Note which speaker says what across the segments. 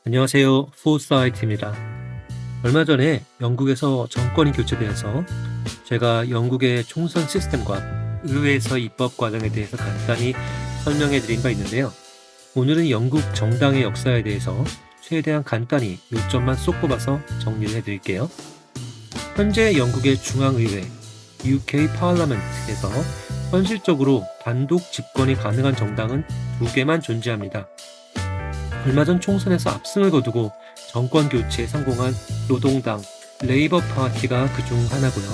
Speaker 1: 안녕하세요. 포사이트입니다. 얼마 전에 영국에서 정권이 교체되어서 제가 영국의 총선 시스템과 의회에서 입법 과정에 대해서 간단히 설명해 드린 바 있는데요. 오늘은 영국 정당의 역사에 대해서 최대한 간단히 요점만 쏙 뽑아서 정리를 해 드릴게요. 현재 영국의 중앙의회, UK 파ර්라멘트에서 현실적으로 단독 집권이 가능한 정당은 두 개만 존재합니다. 얼마 전 총선에서 압승을 거두고 정권 교체에 성공한 노동당, 레이버 파티가 그중 하나고요.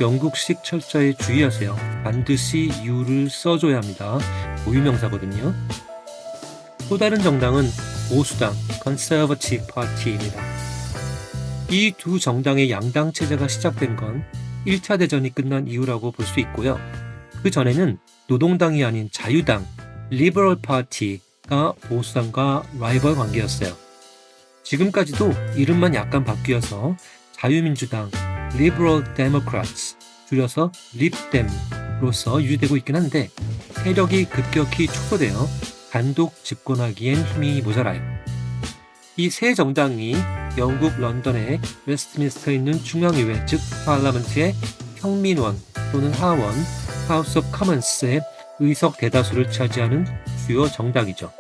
Speaker 1: 영국식 철자에 주의하세요. 반드시 U를 써줘야 합니다. 고유명사거든요. 또 다른 정당은 보수당, 컨서버티브 파티입니다. 이 두 정당의 양당 체제가 시작된 건 1차 대전이 끝난 이후라고 볼 수 있고요. 그 전에는 노동당이 아닌 자유당, 리버럴 파티가 보수당과 라이벌 관계였어요. 지금까지도 이름만 약간 바뀌어서 자유민주당, Liberal Democrats, 줄여서 립댐로서 유지되고 있긴 한데 세력이 급격히 축소되어 단독 집권하기엔 힘이 모자라요. 이 세 정당이 영국 런던의 웨스트민스터에 있는 중앙의회 즉 파르라멘트의 평민원 또는 하원 하우스 오브 커먼스의 의석 대다수를 차지하는 주요 정당이죠.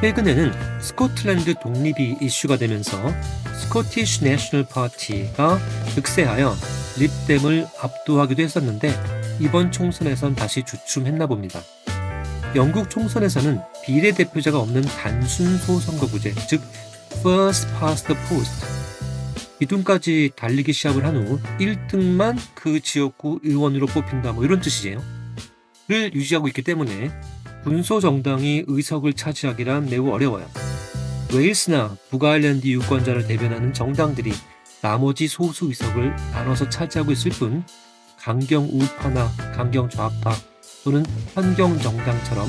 Speaker 1: 최근에는 스코틀랜드 독립이 이슈가 되면서 스코티시 내셔널 파티가 득세하여 립댐을 압도하기도 했었는데 이번 총선에선 다시 주춤했나 봅니다. 영국 총선에서는 비례대표자가 없는 단순소 선거구제 즉 First Past the Post 기둥까지 달리기 시합을 한 후 1등만 그 지역구 의원으로 뽑힌다 이런 뜻이에요. 를 유지하고 있기 때문에 군소 정당이 의석을 차지하기란 매우 어려워요. 웨일스나 북아일랜드 유권자를 대변하는 정당들이 나머지 소수 의석을 나눠서 차지하고 있을 뿐 강경 우파나 강경 좌파 또는 환경 정당처럼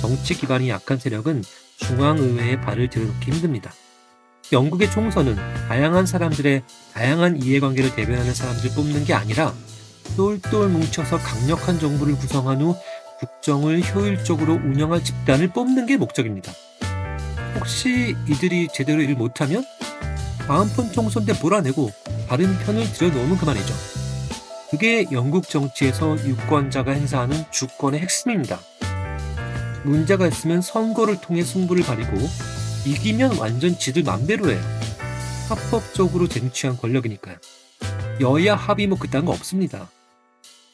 Speaker 1: 정치 기반이 약한 세력은 중앙의회에 발을 들여놓기 힘듭니다. 영국의 총선은 다양한 사람들의 다양한 이해관계를 대변하는 사람들을 뽑는 게 아니라 똘똘 뭉쳐서 강력한 정부를 구성한 후 국정을 효율적으로 운영할 집단을 뽑는 게 목적입니다. 혹시 이들이 제대로 일을 못하면 다음번 총선 때 몰아내고 다른 편을 들여놓으면 그만이죠. 그게 영국 정치에서 유권자가 행사하는 주권의 핵심입니다. 문제가 있으면 선거를 통해 승부를 가리고 이기면 완전 지들 맘대로 해요. 합법적으로 쟁취한 권력이니까요. 여야 합의 그딴 거 없습니다.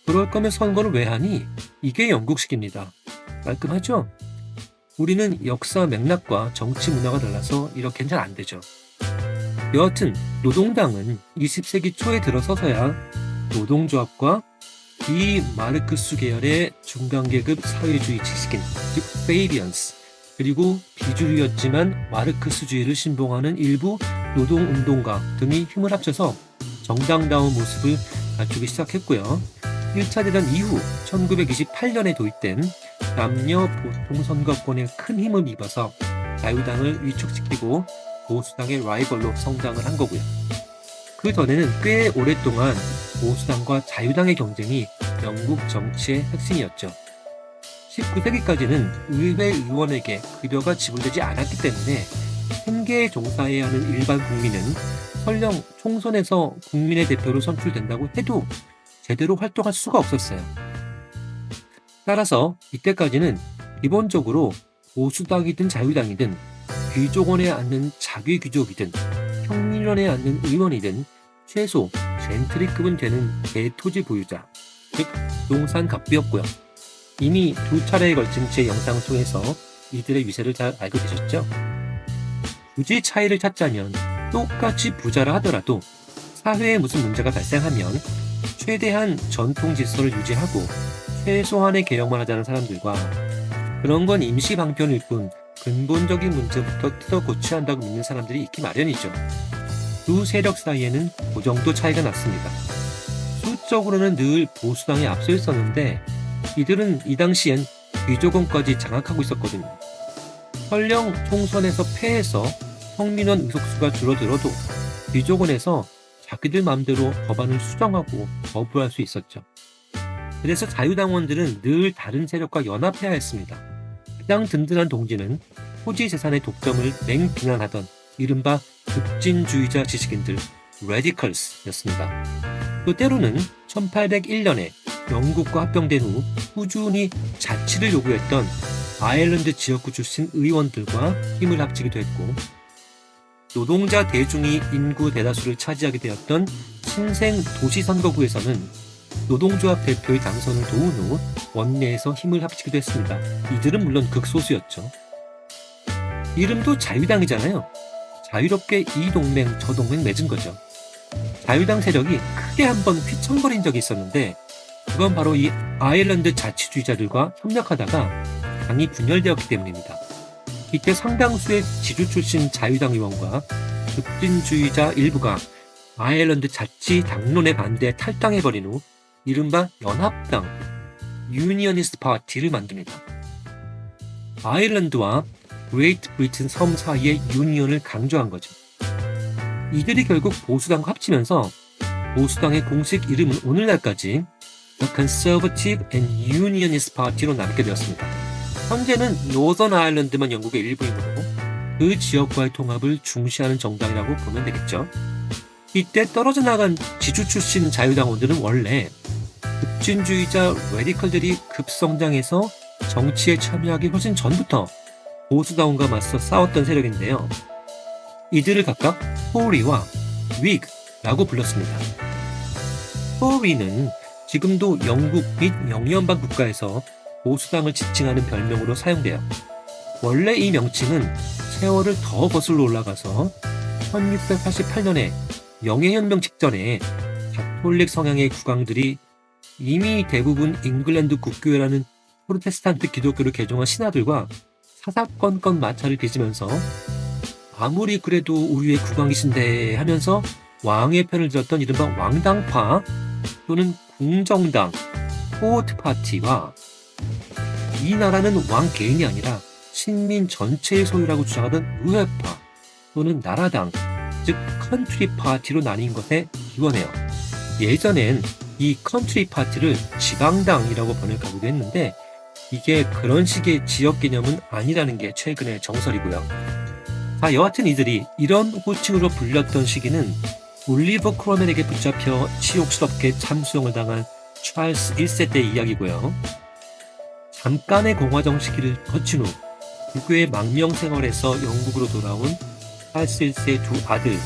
Speaker 1: 그럴 거면 선거를 왜 하니? 이게 영국식입니다. 깔끔하죠? 우리는 역사 맥락과 정치 문화가 달라서 이렇게는 잘 안 되죠. 여하튼 노동당은 20세기 초에 들어서서야 노동조합과 비마르크스 계열의 중간계급 사회주의 지식인 즉 페이비언스 그리고 비주류였지만 마르크스주의를 신봉하는 일부 노동운동가 등이 힘을 합쳐서 정당다운 모습을 갖추기 시작했고요. 1차 대전 이후 1928년에 도입된 남녀 보통선거권에 큰 힘을 입어서 자유당을 위축시키고 보수당의 라이벌로 성장을 한 거고요. 그 전에는 꽤 오랫동안 보수당과 자유당의 경쟁이 영국 정치의 핵심이었죠. 19세기까지는 의회 의원에게 급여가 지불되지 않았기 때문에 생계에 종사해야 하는 일반 국민은 설령 총선에서 국민의 대표로 선출된다고 해도 제대로 활동할 수가 없었어요. 따라서 이때까지는 기본적으로 보수당이든 자유당이든 귀족원에 앉는 자기 귀족이든 평민원에 앉는 의원이든 최소 젠트리급은 되는 대토지 보유자, 즉 농산갑부였고요. 이미 두 차례에 걸친 제 영상을 통해서 이들의 위세를 잘 알고 계셨죠? 굳이 차이를 찾자면 똑같이 부자라 하더라도 사회에 무슨 문제가 발생하면 최대한 전통 질서를 유지하고 최소한의 개혁만 하자는 사람들과 그런 건 임시 방편일 뿐 근본적인 문제부터 뜯어 고쳐야 한다고 믿는 사람들이 있기 마련이죠. 두 세력 사이에는 그 정도 차이가 났습니다. 수적으로는 늘 보수당에 앞서 있었는데 이들은 이 당시엔 귀족원까지 장악하고 있었거든요. 설령 총선에서 패해서 평민원 의석수가 줄어들어도 귀족원에서 자기들 마음대로 법안을 수정하고 거부할 수 있었죠. 그래서 자유당원들은 늘 다른 세력과 연합해야 했습니다. 가장 든든한 동지는 토지 재산의 독점을 맹비난하던 이른바 급진주의자 지식인들 레디컬스였습니다. 또 때로는 1801년에 영국과 합병된 후 꾸준히 자치를 요구했던 아일랜드 지역구 출신 의원들과 힘을 합치기도 했고, 노동자 대중이 인구 대다수를 차지하게 되었던 신생 도시선거구에서는 노동조합 대표의 당선을 도운 후 원내에서 힘을 합치기도 했습니다. 이들은 물론 극소수였죠. 이름도 자유당이잖아요. 자유롭게 이 동맹 저 동맹 맺은 거죠. 자유당 세력이 크게 한번 휘청거린 적이 있었는데, 그건 바로 이 아일랜드 자치주의자들과 협력하다가 당이 분열되었기 때문입니다. 이때 상당수의 지주 출신 자유당 의원과 급진주의자 일부가 아일랜드 자치 당론에 반대해 탈당해버린 후 이른바 연합당 유니어니스트 파티를 만듭니다. 아일랜드와 그레이트 브리튼 섬 사이의 유니언을 강조한 거죠. 이들이 결국 보수당과 합치면서 보수당의 공식 이름은 오늘날까지 The Conservative and Unionist Party로 남게 되었습니다. 현재는 노선 아일랜드만 영국의 일부이므로 그 지역과의 통합을 중시하는 정당이라고 보면 되겠죠. 이때 떨어져 나간 지주 출신 자유당원들은 원래 급진주의자 레디컬들이 급성장해서 정치에 참여하기 훨씬 전부터 보수당원과 맞서 싸웠던 세력인데요. 이들을 각각 토리와 위그라고 불렀습니다. 토리는 지금도 영국 및 영연방 국가에서 보수당을 지칭하는 별명으로 사용돼요. 원래 이 명칭은 세월을 더 거슬러 올라가서 1688년에 영해혁명 직전에 가톨릭 성향의 국왕들이 이미 대부분 잉글랜드 국교회라는 프로테스탄트 기독교를 개종한 신하들과 사사건건 마찰을 빚으면서 아무리 그래도 우리의 국왕이신데 하면서 왕의 편을 들었던 이른바 왕당파 또는 궁정당, 코어트 파티와 이 나라는 왕 개인이 아니라 식민 전체의 소유라고 주장하던 의회파 또는 나라당, 즉 컨트리 파티로 나뉜 것에 기원해요. 예전엔 이 컨트리 파티를 지방당이라고 번역하기도 했는데 이게 그런 식의 지역 개념은 아니라는 게 최근의 정설이고요. 여하튼 이들이 이런 호칭으로 불렸던 시기는 올리버 크로맨에게 붙잡혀 치욕스럽게 참수형을 당한 찰스 1세 때 이야기고요. 잠깐의 공화정 시기를 거친 후 국교의 망명 생활에서 영국으로 돌아온 찰스 1세의 두 아들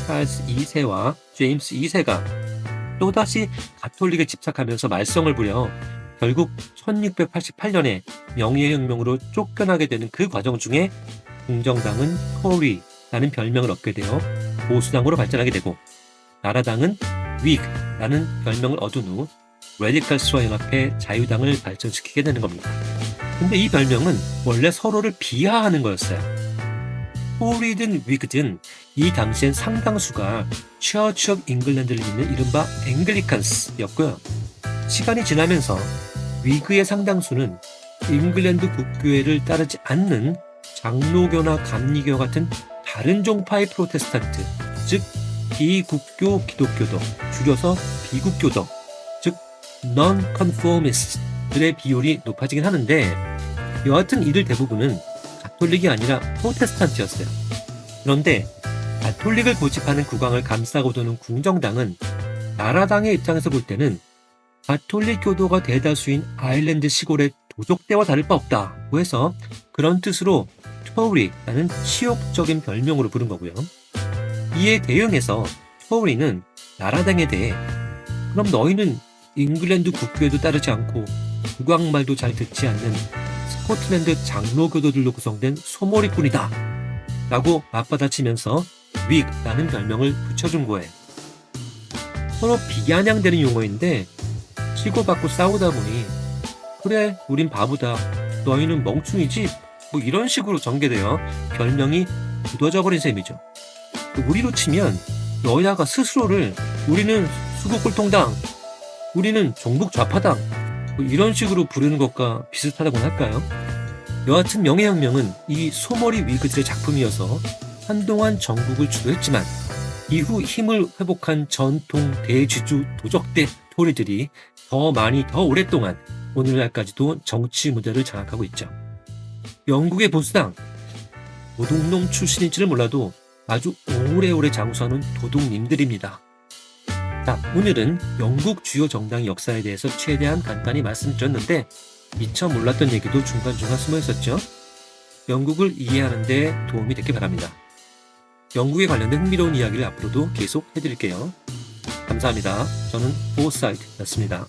Speaker 1: 찰스 2세와 제임스 2세가 또다시 가톨릭에 집착하면서 말썽을 부려 결국 1688년에 영예혁명으로 쫓겨나게 되는 그 과정 중에 궁정당은 토리라는 별명을 얻게 되어 보수당으로 발전하게 되고, 나라당은 위그라는 별명을 얻은 후 레디컬스와 연합해 자유당을 발전시키게 되는 겁니다. 근데 이 별명은 원래 서로를 비하하는 거였어요. 토리든 위그든 이 당시엔 상당수가 처치 오브 잉글랜드를 잇는 이른바 앵글리칸스였고요. 시간이 지나면서 위그의 상당수는 잉글랜드 국교회를 따르지 않는 장로교나 감리교 같은 다른 종파의 프로테스탄트, 즉 비국교 기독교도, 줄여서 비국교도, 즉 non-conformist들의 비율이 높아지긴 하는데, 여하튼 이들 대부분은 가톨릭이 아니라 프로테스탄트였어요. 그런데 가톨릭을 고집하는 국왕을 감싸고 도는 궁정당은 나라당의 입장에서 볼 때는 가톨릭 교도가 대다수인 아일랜드 시골의 도적대와 다를 바 없다고 해서 그런 뜻으로 토리라는 치욕적인 별명으로 부른 거고요. 이에 대응해서 토리는 나라당에 대해 그럼 너희는 잉글랜드 국교에도 따르지 않고 국왕 말도 잘 듣지 않는 스코틀랜드 장로교도들로 구성된 소몰이꾼이다 라고 맞받아치면서 위그라는 별명을 붙여준 거예요. 서로 비아냥대는 용어인데 치고받고 싸우다 보니 그래 우린 바보다, 너희는 멍충이지, 뭐 이런 식으로 전개되어 별명이 굳어져 버린 셈이죠. 우리로 치면 여야가 스스로를 우리는 수국골통당, 우리는 종북 좌파당, 뭐 이런 식으로 부르는 것과 비슷하다고는 할까요? 여하튼 영예혁명은 이 소머리 위그들의 작품이어서 한동안 전국을 주도했지만 이후 힘을 회복한 전통 대지주 도적대 토리들이 더 오랫동안 오늘날까지도 정치 무대를 장악하고 있죠. 영국의 보수당, 도둑놈 출신일지를 몰라도 아주 오래오래 장수하는 도둑님들입니다. 자, 오늘은 영국 주요 정당의 역사에 대해서 최대한 간단히 말씀드렸는데 미처 몰랐던 얘기도 중간중간 숨어 있었죠. 영국을 이해하는 데 도움이 됐길 바랍니다. 영국에 관련된 흥미로운 이야기를 앞으로도 계속 해드릴게요. 감사합니다. 저는 포사이트였습니다.